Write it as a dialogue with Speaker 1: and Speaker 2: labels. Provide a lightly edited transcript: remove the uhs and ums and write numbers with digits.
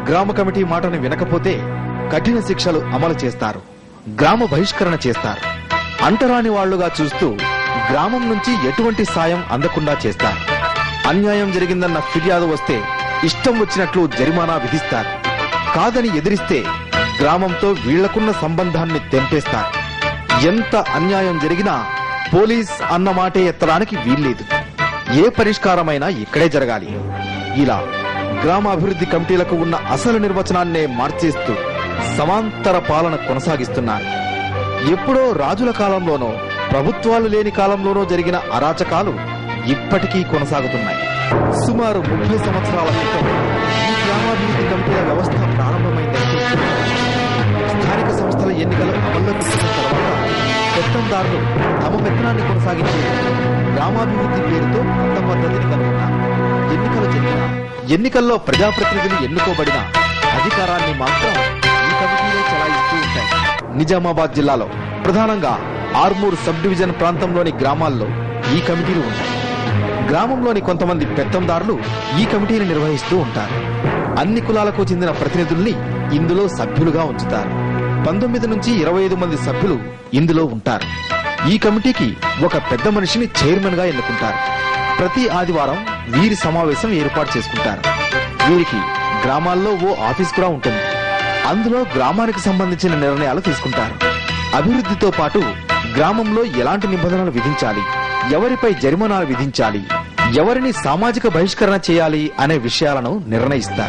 Speaker 1: గ్రామ కమిటీ మాటను వినకపోతే కఠిన శిక్షలు అమలు చేస్తారు, గ్రామ బహిష్కరణ చేస్తారు. అంటరాని వాళ్లుగా చూస్తూ గ్రామం నుంచి ఎటువంటి సాయం అందకుండా చేస్తారు. అన్యాయం జరిగిందన్న ఫిర్యాదు వస్తే ఇష్టం వచ్చినట్లు జరిమానా విధిస్తారు. కాదని ఎదిరిస్తే గ్రామంతో వీళ్లకున్న సంబంధాన్ని తెంపేస్తారు. ఎంత అన్యాయం జరిగినా పోలీస్ అన్న మాటే ఎత్తడానికి వీల్లేదు. ఏ పరిష్కారమైనా ఇక్కడే జరగాలి. ఇలా గ్రామాభివృద్ధి కమిటీలకు ఉన్న అసలు నిర్వచనాన్నే మార్చేస్తూ సమాంతర పాలన కొనసాగిస్తున్నారు. ఎప్పుడో రాజుల కాలంలోనో ప్రభుత్వాలు లేని కాలంలోనో జరిగిన అరాచకాలు ఇప్పటికీ కొనసాగుతున్నాయి. సుమారు 30 సంవత్సరాల క్రితం ఈ గ్రామాభివృద్ధి కమిటీల వ్యవస్థ ప్రారంభమైందంటే స్థానిక సంస్థల ఎన్నికలు అమల్లోకి వచ్చిన తర్వాత పెత్తందారులు తమ పెత్తనాన్ని కొనసాగించే గ్రామాభివృద్ధి పేరుతో కొత్త పద్ధతిని కనుగొన్నారు. ఎన్నికలు జరిగిన ఎన్నికల్లో ప్రజాప్రతినిధులు ఎన్నుకోబడిన అధికారాన్ని మాత్రం ఈ కమిటీలే చలాయిస్తూ ఉంటాయి. నిజామాబాద్ జిల్లాలో ప్రధానంగా ఆర్మూర్ సబ్ డివిజన్ ప్రాంతంలోని గ్రామాల్లో ఈ కమిటీలు ఉంటాయి. గ్రామంలోని కొంతమంది పెత్తందారులు ఈ కమిటీని నిర్వహిస్తూ ఉంటారు. అన్ని కులాలకు చెందిన ప్రతినిధుల్ని ఇందులో సభ్యులుగా ఉంచుతారు. 19 నుంచి 25 మంది సభ్యులు ఇందులో ఉంటారు. ఈ కమిటీకి ఒక పెద్ద మనిషిని చైర్మన్ గా ఎన్నుకుంటారు. ప్రతి ఆదివారం వీరి సమావేశం ఏర్పాటు చేసుకుంటారు. వీరికి గ్రామాల్లో ఓ ఆఫీస్ కూడా ఉంటుంది. అందులో గ్రామానికి సంబంధించిన నిర్ణయాలు తీసుకుంటారు. అభివృద్ధితో పాటు గ్రామంలో ఎలాంటి నిబంధనలు విధించాలి, ఎవరిపై జరిమానాలు విధించాలి, ఎవరిని సామాజిక బహిష్కరణ చేయాలి అనే విషయాలను నిర్ణయిస్తారు.